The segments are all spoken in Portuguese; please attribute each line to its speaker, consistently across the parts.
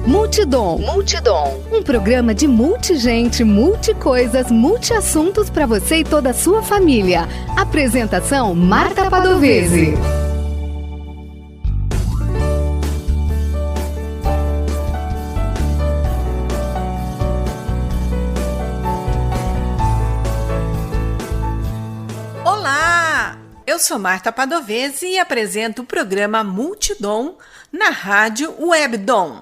Speaker 1: Multidom. Um programa de multigente, multicoisas, multiassuntos para você e toda a sua família. Apresentação Marta Padovese.
Speaker 2: Olá, eu sou Marta Padovese e apresento o programa Multidom na Rádio Webdom.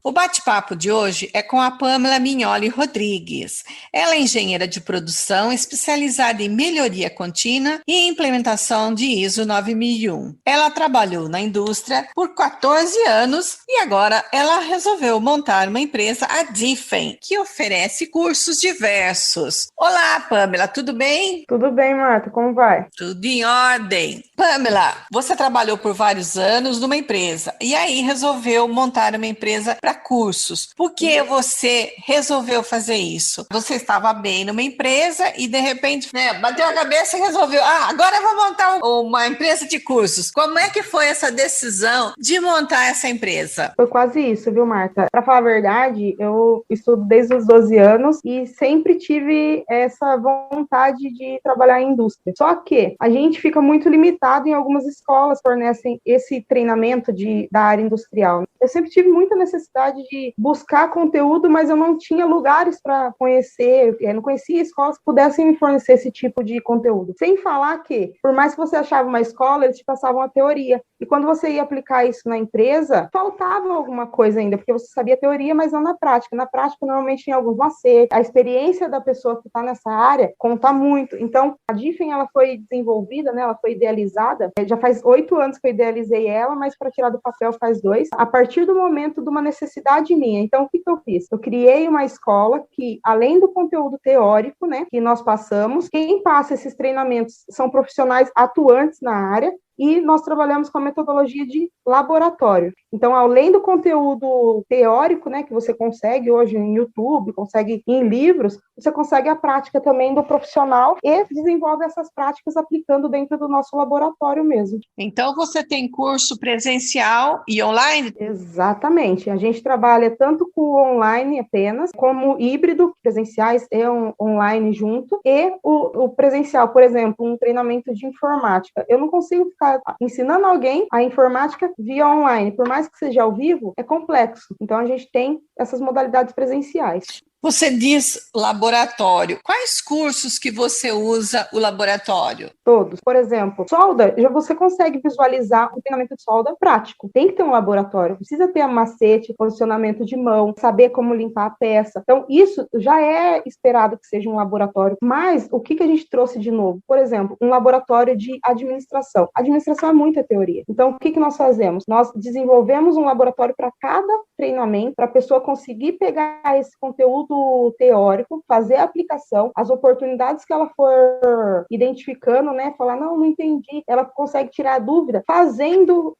Speaker 2: O bate-papo de hoje é com a Pamela Mignoli Rodrigues. Ela é engenheira de produção especializada em melhoria contínua e implementação de ISO 9001. Ela trabalhou na indústria por 14 anos e agora ela resolveu montar uma empresa, a Difen, que oferece cursos diversos. Olá, Pamela, tudo bem?
Speaker 3: Tudo bem, Marta, como vai?
Speaker 2: Tudo em ordem. Pamela, você trabalhou por vários anos numa empresa e aí resolveu montar uma empresa para cursos. Por que você resolveu fazer isso? Você estava bem numa empresa e de repente, bateu a cabeça e resolveu, agora eu vou montar uma empresa de cursos. Como é que foi essa decisão de montar essa empresa?
Speaker 3: Foi quase isso, viu, Marta? Para falar a verdade, eu estudo desde os 12 anos e sempre tive essa vontade de trabalhar em indústria. Só que a gente fica muito limitado em algumas escolas que fornecem esse treinamento da área industrial. Eu sempre tive muita necessidade de buscar conteúdo, mas eu não tinha lugares para conhecer, eu não conhecia escolas que pudessem me fornecer esse tipo de conteúdo. Sem falar que, por mais que você achava uma escola, eles te passavam a teoria. E quando você ia aplicar isso na empresa, faltava alguma coisa ainda, porque você sabia a teoria, mas não na prática. Na prática, normalmente tem alguns macetes. A experiência da pessoa que está nessa área conta muito. Então, a Difen, ela foi desenvolvida, né? Ela foi idealizada. Já faz 8 anos que eu idealizei ela, mas para tirar do papel faz 2. A partir do momento de uma necessidade minha. Então, o que eu fiz? Eu criei uma escola que, além do conteúdo teórico, né, que nós passamos, quem passa esses treinamentos são profissionais atuantes na área, e nós trabalhamos com a metodologia de laboratório. Então, além do conteúdo teórico, né, que você consegue hoje em YouTube, consegue em livros, você consegue a prática também do profissional e desenvolve essas práticas aplicando dentro do nosso laboratório mesmo.
Speaker 2: Então, você tem curso presencial e online?
Speaker 3: Exatamente. A gente trabalha tanto com o online apenas, como híbrido, presenciais e online junto, e o presencial, por exemplo, um treinamento de informática. Eu não consigo ficar ensinando alguém a informática via online. Por mais que seja ao vivo, é complexo. Então, a gente tem essas modalidades presenciais.
Speaker 2: Você diz laboratório. Quais cursos que você usa o laboratório?
Speaker 3: Todos. Por exemplo, solda, já você consegue visualizar um treinamento de solda prático. Tem que ter um laboratório. Precisa ter macete, posicionamento de mão, saber como limpar a peça. Então, isso já é esperado que seja um laboratório. Mas, o que a gente trouxe de novo? Por exemplo, um laboratório de administração. Administração é muita teoria. Então, o que nós fazemos? Nós desenvolvemos um laboratório para cada treinamento, para a pessoa conseguir pegar esse conteúdo teórico, fazer a aplicação, as oportunidades que ela for identificando, né, falar, não entendi, ela consegue tirar a dúvida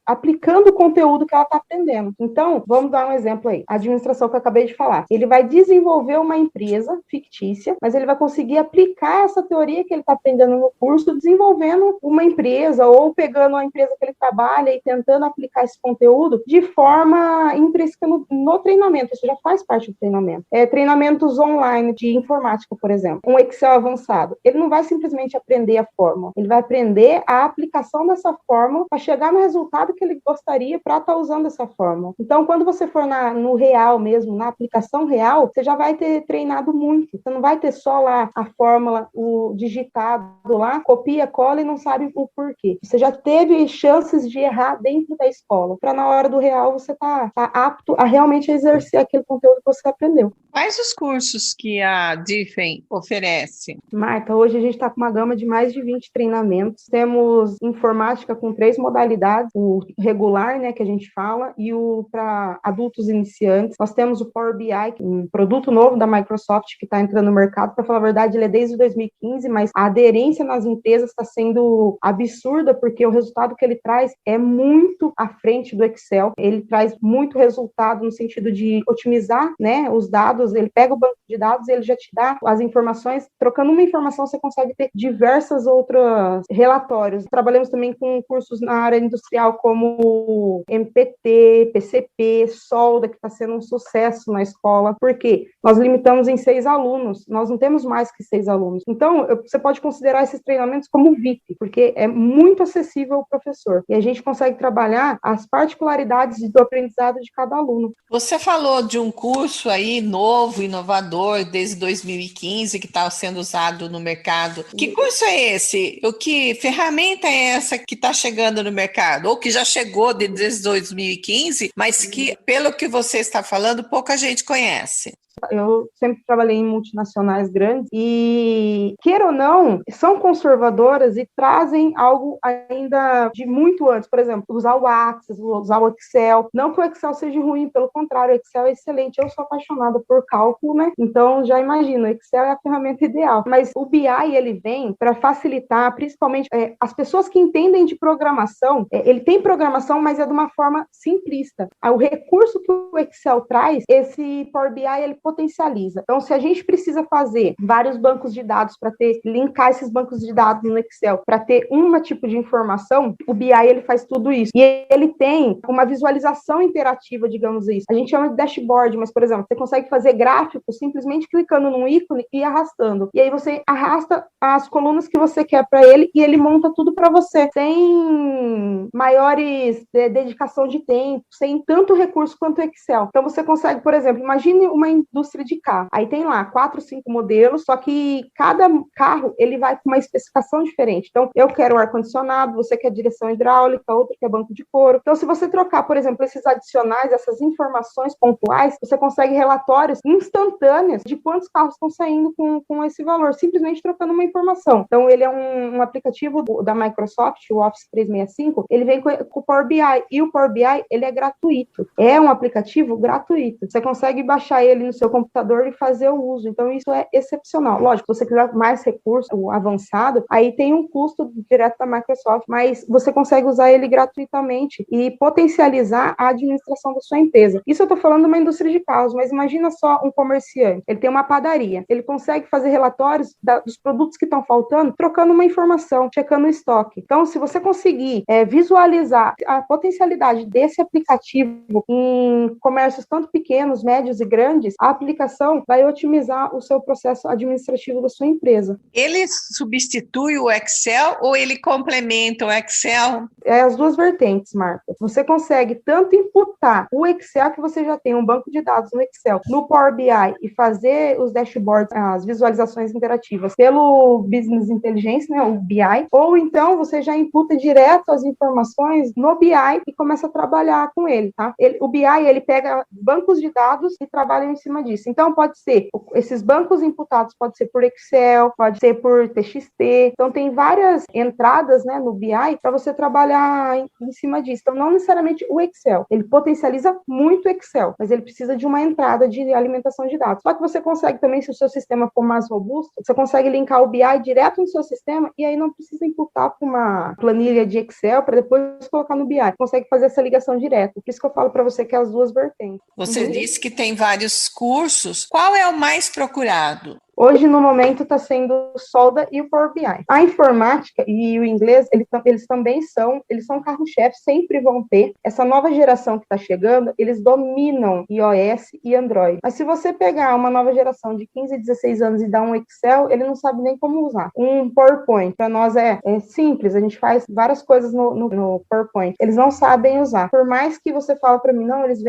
Speaker 3: aplicando o conteúdo que ela está aprendendo. Então, vamos dar um exemplo aí, a administração que eu acabei de falar, ele vai desenvolver uma empresa fictícia, mas ele vai conseguir aplicar essa teoria que ele está aprendendo no curso, desenvolvendo uma empresa, ou pegando a empresa que ele trabalha e tentando aplicar esse conteúdo de forma intrínseca no treinamento, isso já faz parte do treinamento. Treinamentos online de informática, por exemplo, um Excel avançado, ele não vai simplesmente aprender a fórmula, ele vai aprender a aplicação dessa fórmula para chegar no resultado que ele gostaria para estar usando essa fórmula. Então, quando você for no real mesmo, na aplicação real, você já vai ter treinado muito. Você não vai ter só lá a fórmula, o digitado lá, copia, cola e não sabe o porquê. Você já teve chances de errar dentro da escola, para na hora do real você tá apto a realmente exercer aquele conteúdo que você aprendeu.
Speaker 2: Quais os cursos que a Difen oferece?
Speaker 3: Marta, hoje a gente está com uma gama de mais de 20 treinamentos. Temos informática com 3 modalidades, o regular, né, que a gente fala, e o para adultos iniciantes. Nós temos o Power BI, um produto novo da Microsoft que está entrando no mercado. Para falar a verdade, ele é desde 2015, mas a aderência nas empresas está sendo absurda, porque o resultado que ele traz é muito à frente do Excel. Ele traz muito resultado no sentido de otimizar, né, os dados, ele pega o banco de dados e ele já te dá as informações. Trocando uma informação, você consegue ter diversas outras relatórios. Trabalhamos também com cursos na área industrial como MPT, PCP, solda, que está sendo um sucesso na escola, porque nós limitamos em 6 alunos, nós não temos mais que 6 alunos. Então, você pode considerar esses treinamentos como VIP, porque é muito acessível ao professor. E a gente consegue trabalhar as particularidades do aprendizado de cada aluno.
Speaker 2: Você falou de um curso aí novo, inovador, desde 2015, que está sendo usado no mercado. Que curso é esse? Que ferramenta é essa que está chegando no mercado? Ou que já chegou desde 2015, mas que, pelo que você está falando, pouca gente conhece?
Speaker 3: Eu sempre trabalhei em multinacionais grandes e, queira ou não, são conservadoras e trazem algo ainda de muito antes. Por exemplo, usar o Access, usar o Excel. Não que o Excel seja ruim, pelo contrário, o Excel é excelente. Eu sou apaixonada por cálculo, né? Então, já imagino, o Excel é a ferramenta ideal. Mas o BI, ele vem para facilitar, principalmente, as pessoas que entendem de programação. Ele tem programação, mas é de uma forma simplista. O recurso que o Excel traz, esse Power BI, ele potencializa. Então, se a gente precisa fazer vários bancos de dados para linkar esses bancos de dados no Excel para ter um tipo de informação, o BI ele faz tudo isso. E ele tem uma visualização interativa, digamos isso. A gente chama de dashboard, mas, por exemplo, você consegue fazer gráficos simplesmente clicando num ícone e arrastando. E aí você arrasta as colunas que você quer para ele e ele monta tudo para você, sem maiores dedicação de tempo, sem tanto recurso quanto o Excel. Então, você consegue, por exemplo, imagine uma indústria de carro. Aí tem lá 4, 5 modelos, só que cada carro ele vai com uma especificação diferente. Então, eu quero ar-condicionado, você quer direção hidráulica, outro quer banco de couro. Então, se você trocar, por exemplo, esses adicionais, essas informações pontuais, você consegue relatórios instantâneos de quantos carros estão saindo com esse valor, simplesmente trocando uma informação. Então, ele é um aplicativo da Microsoft, o Office 365, ele vem com o Power BI, e o Power BI, ele é gratuito. É um aplicativo gratuito. Você consegue baixar ele no seu computador e fazer o uso. Então, isso é excepcional. Lógico, se você quiser mais recurso avançado, aí tem um custo direto da Microsoft, mas você consegue usar ele gratuitamente e potencializar a administração da sua empresa. Isso eu estou falando de uma indústria de carros, mas imagina só um comerciante. Ele tem uma padaria. Ele consegue fazer relatórios dos produtos que estão faltando, trocando uma informação, checando o estoque. Então, se você conseguir visualizar a potencialidade desse aplicativo em comércios tanto pequenos, médios e grandes, a aplicação vai otimizar o seu processo administrativo da sua empresa.
Speaker 2: Ele substitui o Excel ou ele complementa o Excel?
Speaker 3: É as duas vertentes, Marta. Você consegue tanto imputar o Excel, que você já tem um banco de dados no Excel, no Power BI e fazer os dashboards, as visualizações interativas pelo Business Intelligence, né, o BI, ou então você já imputa direto as informações no BI e começa a trabalhar com ele, tá? O BI, ele pega bancos de dados e trabalha em cima disso. Então, pode ser, esses bancos imputados pode ser por Excel, pode ser por TXT. Então, tem várias entradas, né, no BI para você trabalhar em cima disso. Então, não necessariamente o Excel. Ele potencializa muito o Excel, mas ele precisa de uma entrada de alimentação de dados. Só que você consegue também, se o seu sistema for mais robusto, você consegue linkar o BI direto no seu sistema e aí não precisa imputar para uma planilha de Excel para depois colocar no BI. Consegue fazer essa ligação direto. Por isso que eu falo para você que é as duas vertentes.
Speaker 2: Você disse que tem vários cursos. Qual é o mais procurado?
Speaker 3: Hoje, no momento, está sendo o Solda e o Power BI. A informática e o inglês, eles também são carro-chefe, sempre vão ter. Essa nova geração que está chegando, eles dominam iOS e Android. Mas se você pegar uma nova geração de 15, 16 anos e dar um Excel, ele não sabe nem como usar. Um PowerPoint, para nós é simples, a gente faz várias coisas no PowerPoint. Eles não sabem usar. Por mais que você fale para mim, não, eles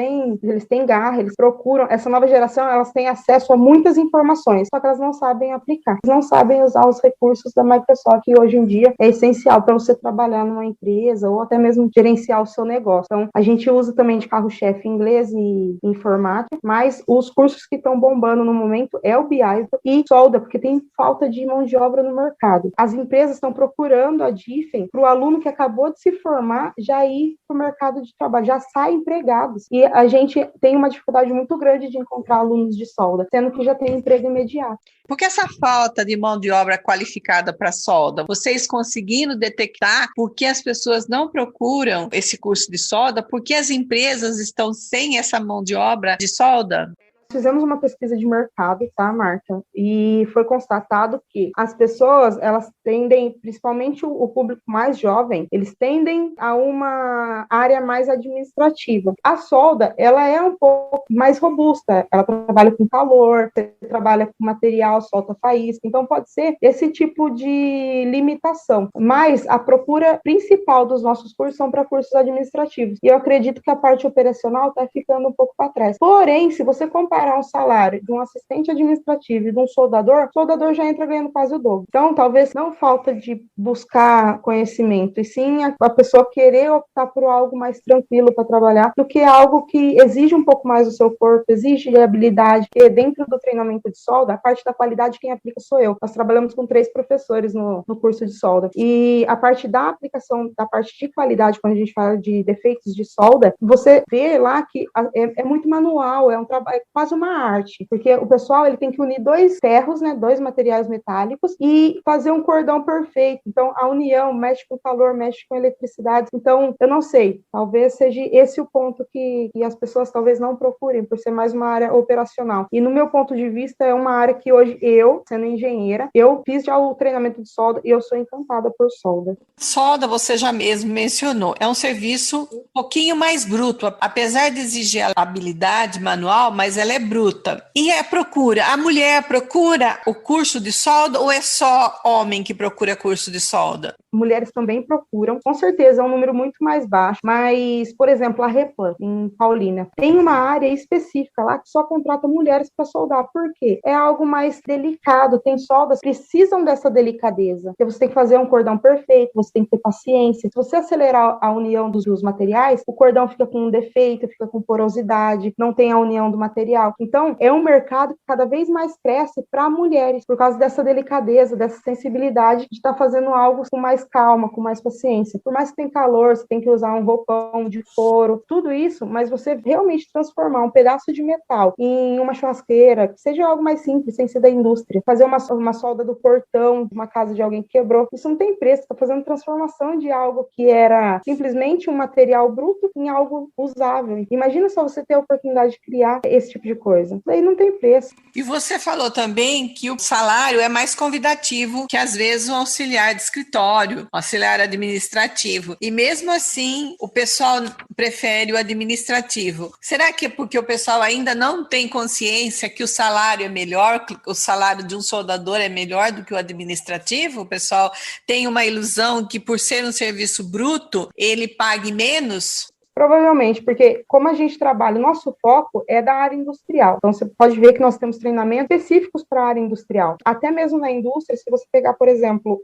Speaker 3: têm garra, eles procuram. Essa nova geração, elas têm acesso a muitas informações, só que elas não sabem aplicar, não sabem usar os recursos da Microsoft, que hoje em dia é essencial para você trabalhar numa empresa ou até mesmo gerenciar o seu negócio. Então, a gente usa também de carro-chefe inglês e informática, mas os cursos que estão bombando no momento é o BI e solda, porque tem falta de mão de obra no mercado. As empresas estão procurando a Difen para o aluno que acabou de se formar já ir para o mercado de trabalho, já sai empregados. E a gente tem uma dificuldade muito grande de encontrar alunos de solda, sendo que já tem emprego imediato.
Speaker 2: Por que essa falta de mão de obra qualificada para solda? Vocês conseguindo detectar por que as pessoas não procuram esse curso de solda? Por que as empresas estão sem essa mão de obra de solda?
Speaker 3: Fizemos uma pesquisa de mercado, tá, Marta? E foi constatado que as pessoas, elas tendem, principalmente o público mais jovem, eles tendem a uma área mais administrativa. A solda, ela é um pouco mais robusta, ela trabalha com calor, você trabalha com material, solta faísca, então pode ser esse tipo de limitação. Mas a procura principal dos nossos cursos são para cursos administrativos. E eu acredito que a parte operacional está ficando um pouco para trás. Porém, se você comparar um salário de um assistente administrativo e de um soldador, o soldador já entra ganhando quase o dobro. Então, talvez não falta de buscar conhecimento, e sim a pessoa querer optar por algo mais tranquilo para trabalhar, do que algo que exige um pouco mais do seu corpo, exige habilidade, porque dentro do treinamento de solda, a parte da qualidade quem aplica sou eu. Nós trabalhamos com 3 professores no curso de solda. E a parte da aplicação, da parte de qualidade, quando a gente fala de defeitos de solda, você vê lá que é muito manual, é um trabalho, é quase uma arte, porque o pessoal ele tem que unir 2 ferros, né, 2 materiais metálicos e fazer um cordão perfeito. Então, a união mexe com calor, mexe com eletricidade. Então, eu não sei, talvez seja esse o ponto que as pessoas talvez não procurem, por ser mais uma área operacional. E no meu ponto de vista, é uma área que hoje eu, sendo engenheira, eu fiz já o treinamento de solda e eu sou encantada por solda.
Speaker 2: Solda, você já mesmo mencionou, é um serviço um pouquinho mais bruto, apesar de exigir a habilidade manual, mas ela é bruta. E a mulher procura o curso de solda ou é só homem que procura curso de solda?
Speaker 3: Mulheres também procuram, com certeza é um número muito mais baixo, mas, por exemplo, a Replan, em Paulínia, tem uma área específica lá que só contrata mulheres para soldar. Por quê? É algo mais delicado, tem soldas que precisam dessa delicadeza. Então, você tem que fazer um cordão perfeito, você tem que ter paciência. Se você acelerar a união dos materiais, o cordão fica com um defeito, fica com porosidade, não tem a união do material. Então, é um mercado que cada vez mais cresce para mulheres, por causa dessa delicadeza, dessa sensibilidade de estar fazendo algo com mais calma, com mais paciência. Por mais que tenha calor, você tem que usar um roupão de couro, tudo isso, mas você realmente transformar um pedaço de metal em uma churrasqueira, que seja algo mais simples, sem ser da indústria, fazer uma solda do portão de uma casa de alguém que quebrou, isso não tem preço, está fazendo transformação de algo que era simplesmente um material bruto em algo usável. Imagina só você ter a oportunidade de criar esse tipo de coisa. Daí não tem preço.
Speaker 2: E você falou também que o salário é mais convidativo que, às vezes, um auxiliar de escritório, auxiliar administrativo. E mesmo assim, o pessoal prefere o administrativo. Será que é porque o pessoal ainda não tem consciência que o salário é melhor, que o salário de um soldador é melhor do que o administrativo? O pessoal tem uma ilusão que, por ser um serviço bruto, ele pague menos?
Speaker 3: Provavelmente, porque como a gente trabalha, o nosso foco é da área industrial. Então, você pode ver que nós temos treinamentos específicos para a área industrial. Até mesmo na indústria, se você pegar, por exemplo,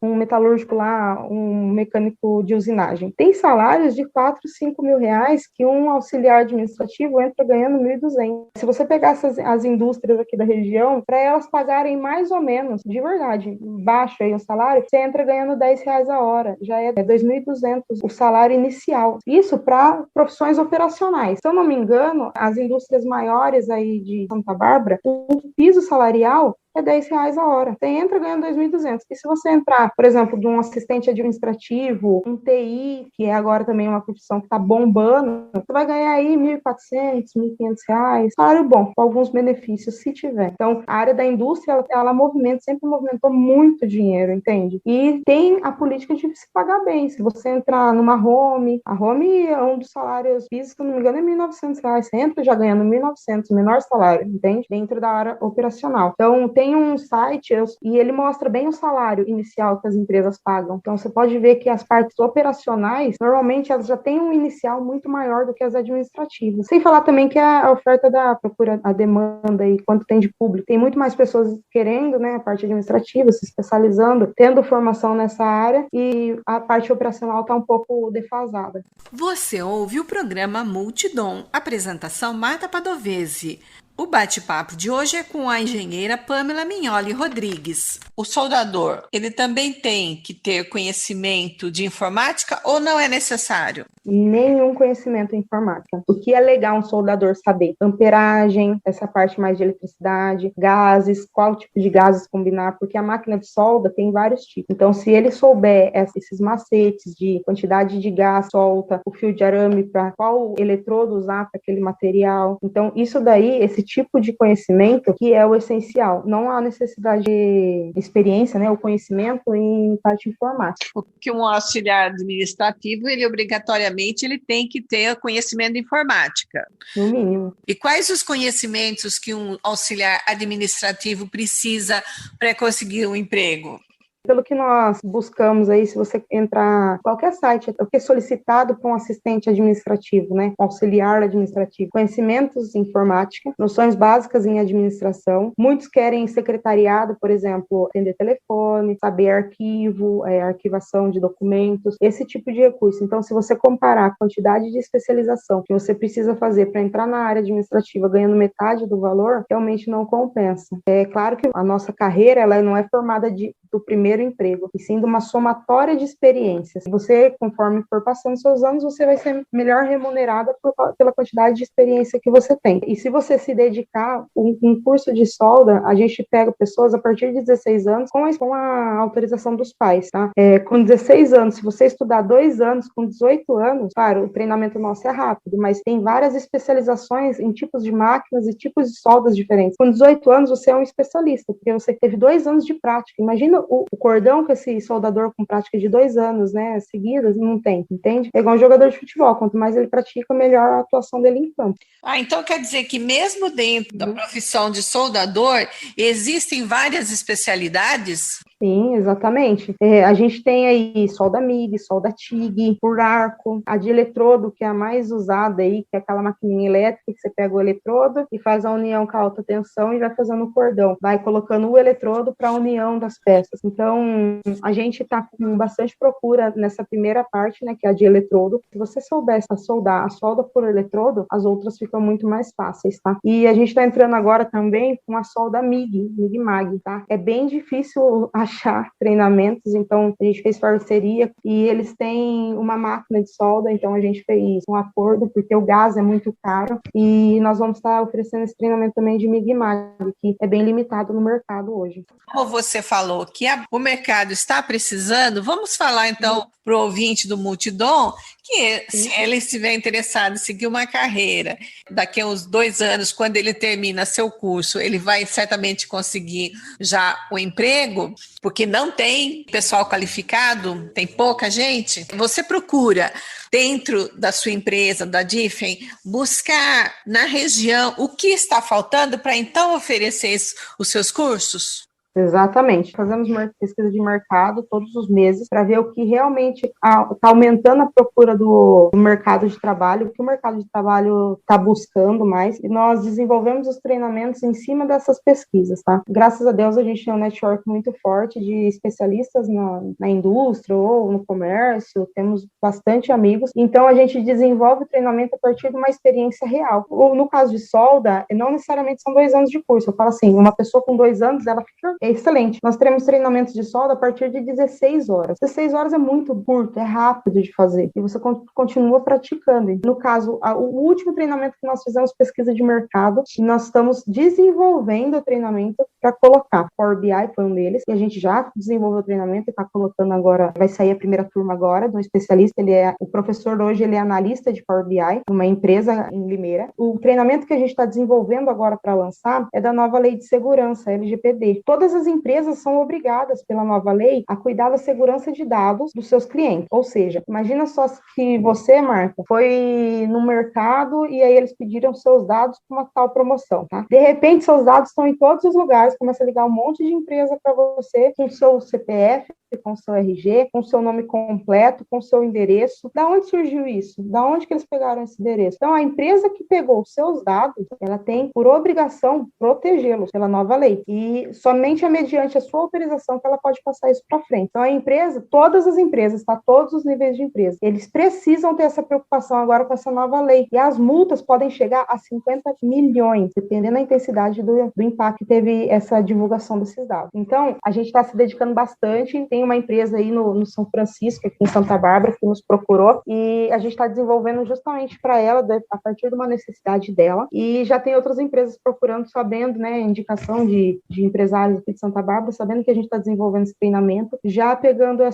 Speaker 3: um metalúrgico lá, um mecânico de usinagem, tem salários de 4, 5 mil reais que um auxiliar administrativo entra ganhando 1.200. Se você pegar as indústrias aqui da região, para elas pagarem mais ou menos, de verdade, baixo aí o salário, você entra ganhando R$10 a hora. Já é 2.200 o salário inicial. Isso para profissões operacionais. Se eu não me engano, as indústrias maiores aí de Santa Bárbara, o piso salarial é R$10 a hora. Você entra ganhando 2.200. E se você entrar, por exemplo, de um assistente administrativo, um TI, que é agora também uma profissão que está bombando, você vai ganhar aí R$1.400, R$1.500. Salário bom, com alguns benefícios, se tiver. Então, a área da indústria, ela sempre movimentou muito dinheiro, entende? E tem a política de se pagar bem. Se você entrar numa home, a home é um dos salários físicos, se não me engano, é R$1.900. Você entra já ganhando R$1.900, o menor salário, entende? Dentro da área operacional. Então, tem um site e ele mostra bem o salário inicial que as empresas pagam. Então, você pode ver que as partes operacionais, normalmente, elas já têm um inicial muito maior do que as administrativas. Sem falar também que a oferta da procura, a demanda e quanto tem de público. Tem muito mais pessoas querendo, né, a parte administrativa, se especializando, tendo formação nessa área, e a parte operacional está um pouco defasada.
Speaker 2: Você ouve o programa Multidom, apresentação Marta Padovese. O bate-papo de hoje é com a engenheira Pamela Mignoli Rodrigues. O soldador, ele também tem que ter conhecimento de informática ou não é necessário?
Speaker 3: nenhum conhecimento em informática. O que é legal um soldador saber? Amperagem, essa parte mais de eletricidade, gases, qual tipo de gases combinar, porque a máquina de solda tem vários tipos. Então, se ele souber esses macetes de quantidade de gás solta, o fio de arame para qual eletrodo usar para aquele material. Então, isso daí, esse tipo de conhecimento que é o essencial. Não há necessidade de experiência, né, o conhecimento em parte informática.
Speaker 2: Porque um auxiliar administrativo, ele obrigatoriamente ele tem que ter conhecimento de informática.
Speaker 3: No mínimo.
Speaker 2: E quais os conhecimentos que um auxiliar administrativo precisa para conseguir um emprego?
Speaker 3: Pelo que nós buscamos aí, se você entrar em qualquer site, o que é solicitado para um assistente administrativo, né? Um auxiliar administrativo. Conhecimentos em informática, noções básicas em administração. Muitos querem secretariado, por exemplo, atender telefone, saber arquivo, arquivação de documentos, esse tipo de recurso. Então, se você comparar a quantidade de especialização que você precisa fazer para entrar na área administrativa ganhando metade do valor, realmente não compensa. É claro que a nossa carreira, ela não é formada do primeiro emprego, e sim de uma somatória de experiências. Você, conforme for passando seus anos, você vai ser melhor remunerada pela quantidade de experiência que você tem. E se você se dedicar, um curso de solda, a gente pega pessoas a partir de 16 anos com a autorização dos pais, tá? Com 16 anos, se você estudar 2 anos, com 18 anos, claro, o treinamento nosso é rápido, mas tem várias especializações em tipos de máquinas e tipos de soldas diferentes. Com 18 anos, você é um especialista, porque você teve 2 anos de prática. Imagina o cordão que esse soldador com prática de 2 anos, né, seguidas, não tem, entende? É igual um jogador de futebol, quanto mais ele pratica, melhor a atuação dele em campo.
Speaker 2: Então quer dizer que mesmo dentro da profissão de soldador, existem várias especialidades?
Speaker 3: Sim, exatamente. A gente tem aí solda MIG, solda TIG, por arco, a de eletrodo, que é a mais usada aí, que é aquela maquininha elétrica que você pega o eletrodo e faz a união com a alta tensão e vai fazendo o cordão. Vai colocando o eletrodo para a união das peças. Então, a gente está com bastante procura nessa primeira parte, né, que é a de eletrodo. Se você soubesse soldar a solda por eletrodo, as outras ficam muito mais fáceis, tá? E a gente está entrando agora também com a solda MIG, MIG-MAG, tá? É bem difícil achar treinamentos, então a gente fez parceria e eles têm uma máquina de solda, então a gente fez um acordo, porque o gás é muito caro e nós vamos estar oferecendo esse treinamento também de MIG-MAG, que é bem limitado no mercado hoje.
Speaker 2: Como você falou que o mercado está precisando, vamos falar então para o ouvinte do Multidom que se ele estiver interessado em seguir uma carreira, daqui a uns 2 anos, quando ele termina seu curso, ele vai certamente conseguir já o emprego, porque não tem pessoal qualificado, tem pouca gente. Você procura, dentro da sua empresa, da Difen, buscar na região o que está faltando para então oferecer os seus cursos?
Speaker 3: Exatamente. Fazemos pesquisa de mercado todos os meses para ver o que realmente está aumentando a procura do mercado de trabalho, o que o mercado de trabalho está buscando mais, e nós desenvolvemos os treinamentos em cima dessas pesquisas, tá? Graças a Deus a gente tem um network muito forte de especialistas na indústria ou no comércio, temos bastante amigos, então a gente desenvolve o treinamento a partir de uma experiência real. No caso de solda, não necessariamente são 2 anos de curso, eu falo assim, uma pessoa com 2 anos, ela fica excelente. Nós teremos treinamentos de solda a partir de 16 horas. 16 horas é muito curto, é rápido de fazer. E você continua praticando. No caso, o último treinamento que nós fizemos, pesquisa de mercado, nós estamos desenvolvendo o treinamento para colocar. Power BI foi um deles, e a gente já desenvolveu o treinamento e está colocando agora, vai sair a primeira turma agora, de um especialista, o professor hoje, ele é analista de Power BI, uma empresa em Limeira. O treinamento que a gente está desenvolvendo agora para lançar é da nova lei de segurança, LGPD. Todas as empresas são obrigadas pela nova lei a cuidar da segurança de dados dos seus clientes. Ou seja, imagina só que você, Marta, foi no mercado e aí eles pediram seus dados para uma tal promoção, tá? De repente, seus dados estão em todos os lugares, começa a ligar um monte de empresa para você com seu CPF, com seu RG, com seu nome completo, com seu endereço. Da onde surgiu isso? Da onde que eles pegaram esse endereço? Então, a empresa que pegou os seus dados, ela tem por obrigação protegê-los pela nova lei. E somente mediante a sua autorização que ela pode passar isso para frente. Então, a empresa, todas as empresas, tá? Todos os níveis de empresa, eles precisam ter essa preocupação agora com essa nova lei. E as multas podem chegar a 50 milhões, dependendo da intensidade do impacto que teve essa divulgação desses dados. Então, a gente está se dedicando bastante, tem uma empresa aí no São Francisco, aqui em Santa Bárbara, que nos procurou, e a gente está desenvolvendo justamente para ela, a partir de uma necessidade dela, e já tem outras empresas procurando, sabendo, né, indicação de empresários aqui de Santa Bárbara, sabendo que a gente está desenvolvendo esse treinamento, já pegando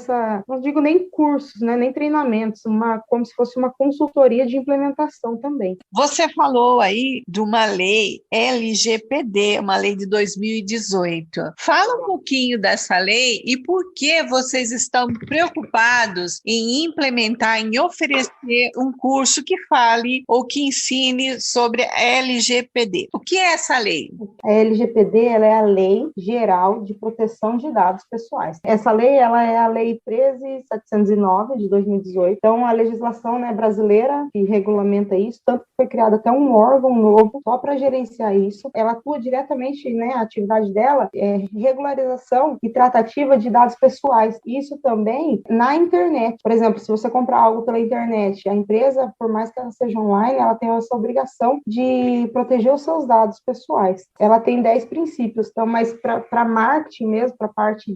Speaker 3: não digo nem cursos, né, nem treinamentos, como se fosse uma consultoria de implementação também.
Speaker 2: Você falou aí de uma lei LGPD, uma lei de 2018. Fala um pouquinho dessa lei e por que vocês estão preocupados em implementar, em oferecer um curso que fale ou que ensine sobre a LGPD. O que é essa lei?
Speaker 3: A LGPD, ela é a Lei Geral de Proteção de Dados Pessoais. Essa lei, ela é a Lei 13.709 de 2018. Então, a legislação, né, brasileira que regulamenta isso, tanto que foi criado até um órgão novo só para gerenciar isso. Ela atua diretamente, né, a atividade dela é regularização e tratativa de dados pessoais. Isso também na internet. Por exemplo, se você comprar algo pela internet, a empresa, por mais que ela seja online, ela tem essa obrigação de proteger os seus dados pessoais. Ela tem 10 princípios, então, mas para marketing mesmo, para parte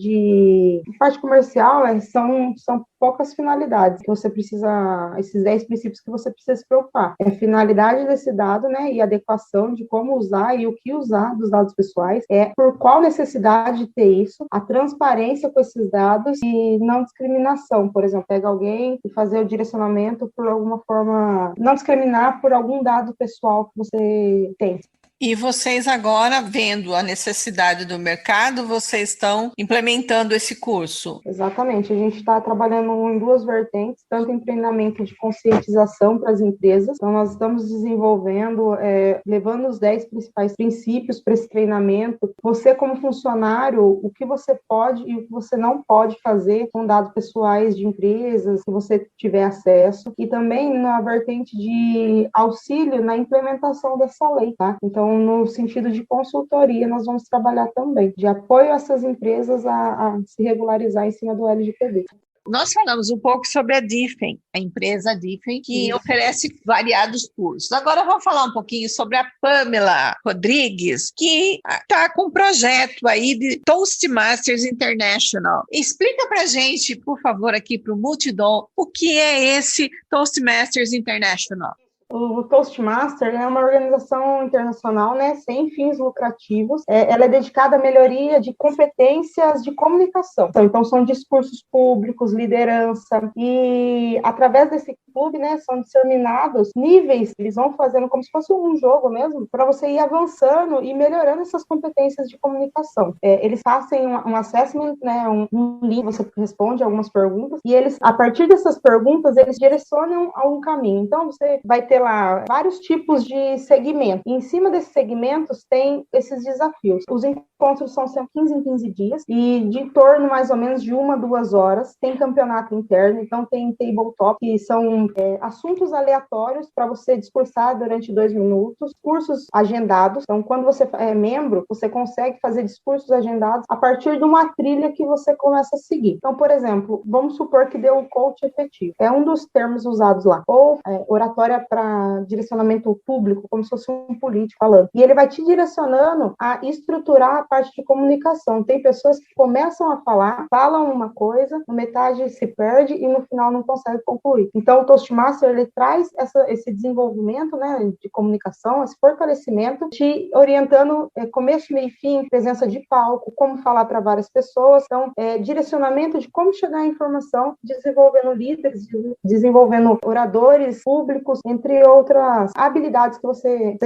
Speaker 3: comercial, são poucas finalidades que você precisa, esses 10 princípios que você precisa se preocupar. É a finalidade desse dado, né, e adequação de como usar e o que usar dos dados pessoais, por qual necessidade ter isso, a transparência com esses dados e não discriminação. Por exemplo, pega alguém e fazer o direcionamento por alguma forma, não discriminar por algum dado pessoal que você tem.
Speaker 2: E vocês agora, vendo a necessidade do mercado, vocês estão implementando esse curso?
Speaker 3: Exatamente. A gente está trabalhando em duas vertentes, tanto em treinamento de conscientização para as empresas. Então, nós estamos desenvolvendo, levando os 10 principais princípios para esse treinamento. Você, como funcionário, o que você pode e o que você não pode fazer com dados pessoais de empresas, se você tiver acesso. E também na vertente de auxílio na implementação dessa lei, tá? Então, no sentido de consultoria, nós vamos trabalhar também, de apoio a essas empresas a se regularizar em cima do LGPD.
Speaker 2: Nós falamos um pouco sobre a Difen, a empresa Difen, que oferece variados cursos. Agora vamos falar um pouquinho sobre a Pamela Rodrigues, que está com um projeto aí de Toastmasters International. Explica para a gente, por favor, aqui para o Multidom, o que é esse Toastmasters International?
Speaker 3: O Toastmaster é uma organização internacional, né, sem fins lucrativos. Ela é dedicada à melhoria de competências de comunicação. Então, são discursos públicos, liderança, e através desse clube, né, são disseminados níveis, eles vão fazendo como se fosse um jogo mesmo, para você ir avançando e melhorando essas competências de comunicação. Eles fazem um assessment, né, um link, você responde algumas perguntas, e eles, a partir dessas perguntas, eles direcionam a um caminho. Então, você vai ter lá vários tipos de segmento. E em cima desses segmentos tem esses desafios. Os encontros são sempre 15 em 15 dias e de em torno mais ou menos de 1-2 horas. Tem campeonato interno, então tem tabletop, que são assuntos aleatórios para você discursar durante 2 minutos, cursos agendados. Então, quando você é membro, você consegue fazer discursos agendados a partir de uma trilha que você começa a seguir. Então, por exemplo, vamos supor que deu um coach efetivo. É um dos termos usados lá. Ou oratória para direcionamento público, como se fosse um político falando. E ele vai te direcionando a estruturar a parte de comunicação. Tem pessoas que começam a falar, falam uma coisa, na metade se perde e no final não consegue concluir. Então, o Toastmaster, ele traz esse desenvolvimento, né, de comunicação, esse fortalecimento, te orientando começo, meio e fim, presença de palco, como falar para várias pessoas. Então, direcionamento de como chegar à informação, desenvolvendo líderes, desenvolvendo oradores públicos, entre outras habilidades que você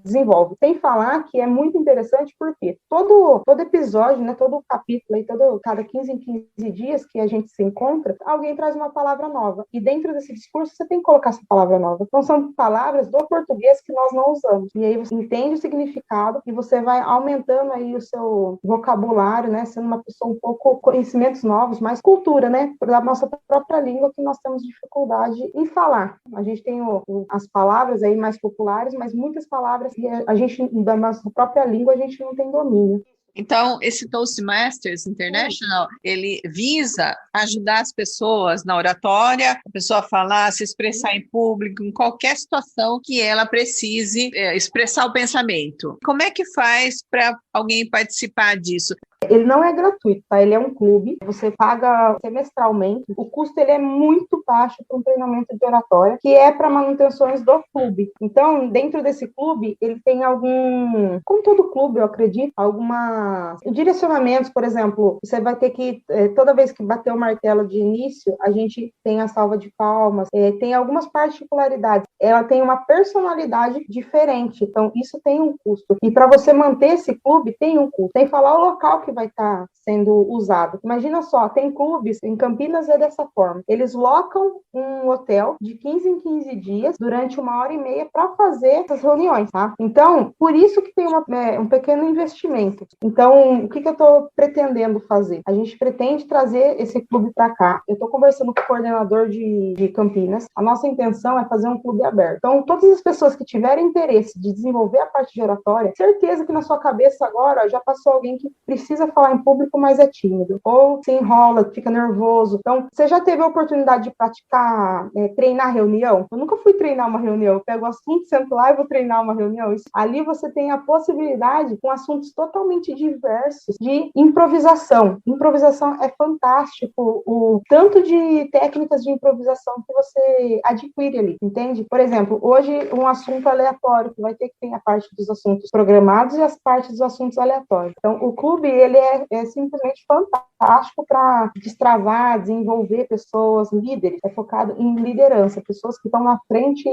Speaker 3: desenvolve. Sem falar que é muito interessante porque todo episódio, né, todo capítulo, aí, cada 15 em 15 dias que a gente se encontra, alguém traz uma palavra nova. E dentro desse discurso, você tem que colocar essa palavra nova. Então, são palavras do português que nós não usamos. E aí você entende o significado e você vai aumentando aí o seu vocabulário, né, sendo uma pessoa um pouco conhecimentos novos, mais cultura, né, da nossa própria língua que nós temos dificuldade em falar. A gente tem as palavras aí mais populares, mas muitas palavras que a gente, da nossa própria língua, a gente não tem domínio.
Speaker 2: Então, esse Toastmasters International, ele visa ajudar as pessoas na oratória, a pessoa falar, se expressar em público, em qualquer situação que ela precise expressar o pensamento. Como é que faz para alguém participar disso?
Speaker 3: Ele não é gratuito, tá? Ele é um clube, você paga semestralmente. O custo ele é muito baixo para um treinamento de oratória, que é para manutenções do clube. Então, dentro desse clube, ele tem como todo clube, eu acredito, algumas direcionamentos, por exemplo, você vai ter que, toda vez que bater o martelo de início, a gente tem a salva de palmas, tem algumas particularidades. Ela tem uma personalidade diferente, então isso tem um custo. E para você manter esse clube, tem um custo. Tem que falar o local que vai estar sendo usado. Imagina só, tem clubes, em Campinas é dessa forma, eles locam um hotel de 15 em 15 dias, durante 1h30 para fazer essas reuniões, tá? Então, por isso que tem um pequeno investimento. Então, o que eu estou pretendendo fazer? A gente pretende trazer esse clube para cá. Eu estou conversando com o coordenador de Campinas. A nossa intenção é fazer um clube aberto. Então, todas as pessoas que tiverem interesse de desenvolver a parte de oratória, certeza que na sua cabeça agora já passou alguém que precisa falar em público, mas é tímido, ou se enrola, fica nervoso. Então, você já teve a oportunidade de praticar, treinar reunião? Eu nunca fui treinar uma reunião. Eu pego o assunto, sento lá e vou treinar uma reunião. Ali você tem a possibilidade, com assuntos totalmente diversos, de improvisação. Improvisação é fantástico, o tanto de técnicas de improvisação que você adquire ali, entende? Por exemplo, hoje um assunto aleatório, que vai ter que ter a parte dos assuntos programados e as partes dos assuntos aleatórios. Então, o clube, ele é simplesmente fantástico para destravar, desenvolver pessoas, líderes. É focado em liderança, pessoas que estão na frente,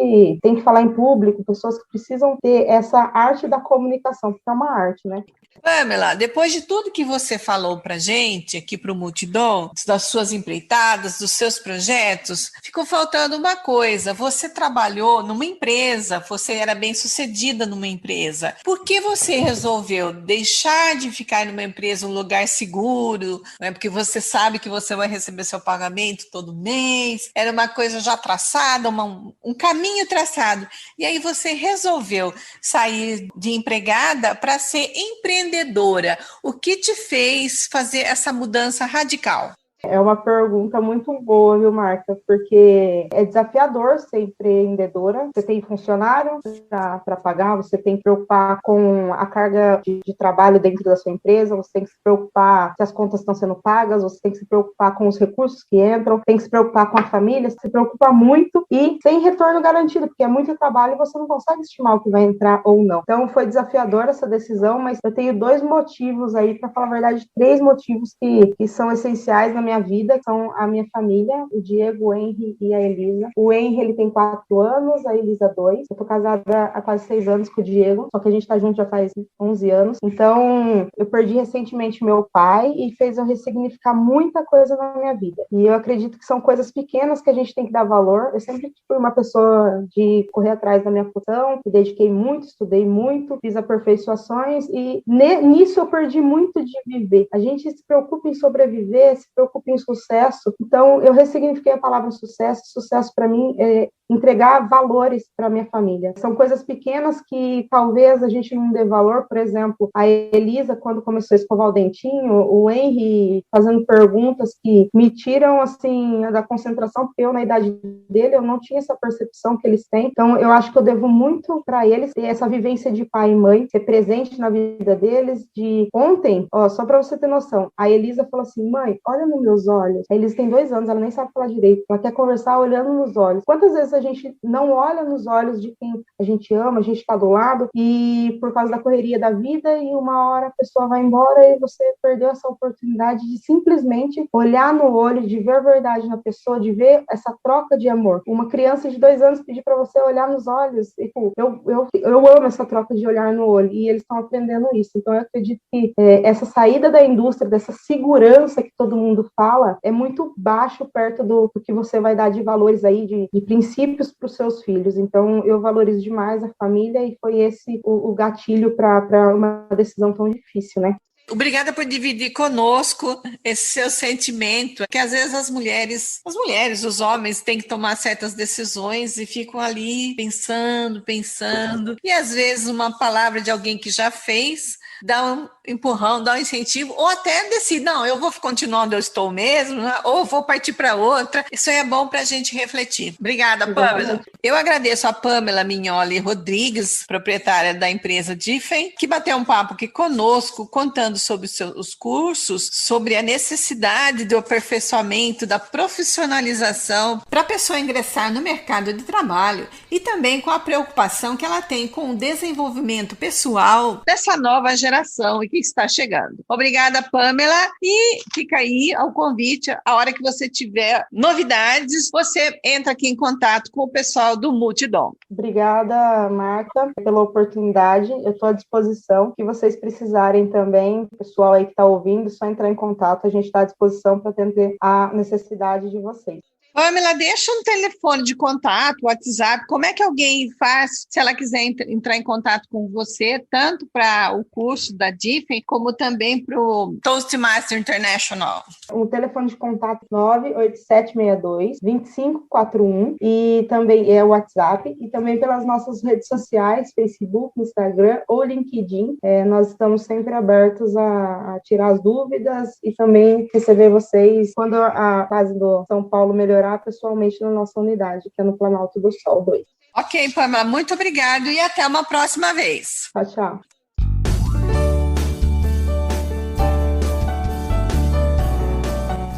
Speaker 3: têm que falar em público, pessoas que precisam ter essa arte da comunicação, porque é uma arte, né?
Speaker 2: Pamela, depois de tudo que você falou para gente aqui para o Multidom, das suas empreitadas, dos seus projetos, ficou faltando uma coisa. Você trabalhou numa empresa, você era bem-sucedida numa empresa. Por que você resolveu deixar de ficar numa empresa, um lugar seguro, né? Porque você sabe que você vai receber seu pagamento todo mês, era uma coisa já traçada, um caminho traçado. E aí você resolveu sair de empregada para ser empreendedora. O que te fez fazer essa mudança radical?
Speaker 3: É uma pergunta muito boa, viu, Marta? Porque é desafiador ser empreendedora. Você tem funcionário para pagar, você tem que se preocupar com a carga de trabalho dentro da sua empresa, você tem que se preocupar se as contas estão sendo pagas, você tem que se preocupar com os recursos que entram, tem que se preocupar com a família, se preocupa muito e sem retorno garantido, porque é muito trabalho e você não consegue estimar o que vai entrar ou não. Então, foi desafiadora essa decisão, mas eu tenho 2 motivos aí, para falar a verdade, 3 motivos que são essenciais na minha vida, são a minha família, o Diego, o Henry e a Elisa. O Henry, ele tem 4 anos, a Elisa 2. Eu tô casada há quase 6 anos com o Diego, só que a gente tá junto já faz 11 anos. Então, eu perdi recentemente meu pai e fez eu ressignificar muita coisa na minha vida. E eu acredito que são coisas pequenas que a gente tem que dar valor. Eu sempre fui uma pessoa de correr atrás da minha função, me dediquei muito, estudei muito, fiz aperfeiçoações e nisso eu perdi muito de viver. A gente se preocupa em sobreviver, se preocupa em sucesso. Então, eu ressignifiquei a palavra sucesso. Sucesso, para mim, é entregar valores para minha família. São coisas pequenas que talvez a gente não dê valor. Por exemplo, a Elisa, quando começou a escovar o dentinho, o Henry fazendo perguntas que me tiram, assim, da concentração, porque eu, na idade dele, eu não tinha essa percepção que eles têm. Então, eu acho que eu devo muito para eles ter essa vivência de pai e mãe, ser presente na vida deles. De ontem, só para você ter noção, a Elisa falou assim: mãe, olha nos meus olhos. A Elisa tem 2 anos, ela nem sabe falar direito, ela quer conversar olhando nos olhos. Quantas vezes a gente não olha nos olhos de quem a gente ama, a gente está do lado, e por causa da correria da vida, e uma hora a pessoa vai embora e você perdeu essa oportunidade de simplesmente olhar no olho, de ver a verdade na pessoa, de ver essa troca de amor. Uma criança de 2 anos pedir para você olhar nos olhos, e, pô, eu amo essa troca de olhar no olho, e eles estão aprendendo isso. Então eu acredito que essa saída da indústria, dessa segurança que todo mundo fala, é muito baixo perto do que você vai dar de valores aí, de princípios para os seus filhos. Então, eu valorizo demais a família e foi esse o gatilho para uma decisão tão difícil, né?
Speaker 2: Obrigada por dividir conosco esse seu sentimento, que às vezes as mulheres, os homens têm que tomar certas decisões e ficam ali pensando, e às vezes uma palavra de alguém que já fez dá um empurrão, dá um incentivo, ou até decide, não, eu vou continuar onde eu estou mesmo, né? Ou vou partir para outra. Isso é bom para a gente refletir. Obrigada, Pamela. Eu agradeço a Pamela Mignoli Rodrigues, proprietária da empresa Difen, que bateu um papo aqui conosco, contando sobre os cursos, sobre a necessidade do aperfeiçoamento, da profissionalização para a pessoa ingressar no mercado de trabalho e também com a preocupação que ela tem com o desenvolvimento pessoal dessa nova geração e que está chegando. Obrigada, Pamela, e fica aí ao convite, a hora que você tiver novidades, você entra aqui em contato com o pessoal do Multidom.
Speaker 3: Obrigada, Marta, pela oportunidade. Eu estou à disposição. Se vocês precisarem também, o pessoal aí que está ouvindo, só entrar em contato. A gente está à disposição para atender a necessidade de vocês.
Speaker 2: Pamela, deixa um telefone de contato, WhatsApp, como é que alguém faz se ela quiser entrar em contato com você, tanto para o curso da Difen, como também para o Toastmaster International?
Speaker 3: O telefone de contato 98762-2541 e também é o WhatsApp e também pelas nossas redes sociais, Facebook, Instagram ou LinkedIn. Nós estamos sempre abertos a tirar as dúvidas e também receber vocês quando a fase do São Paulo melhorar pessoalmente na nossa unidade, que é no Planalto do Sol 2.
Speaker 2: Ok, Pamela, muito obrigado e até uma próxima vez.
Speaker 3: Tchau, tchau.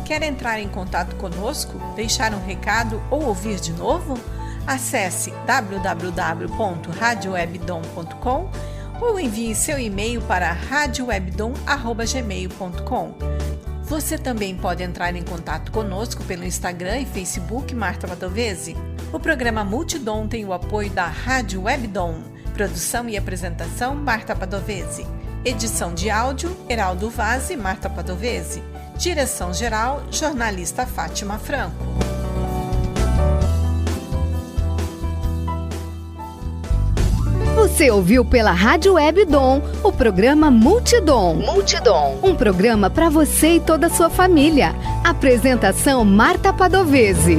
Speaker 2: Quer entrar em contato conosco, deixar um recado ou ouvir de novo? Acesse www.radiowebdom.com ou envie seu e-mail para radiowebdom@gmail.com. Você também pode entrar em contato conosco pelo Instagram e Facebook Marta Padovese. O programa Multidom tem o apoio da Rádio Webdom. Produção e apresentação Marta Padovese. Edição de áudio Heraldo Vaz e Marta Padovese. Direção-geral jornalista Fátima Franco.
Speaker 1: Você ouviu pela Rádio Webdom o programa Multidom. Um programa para você e toda a sua família. Apresentação Marta Padovese.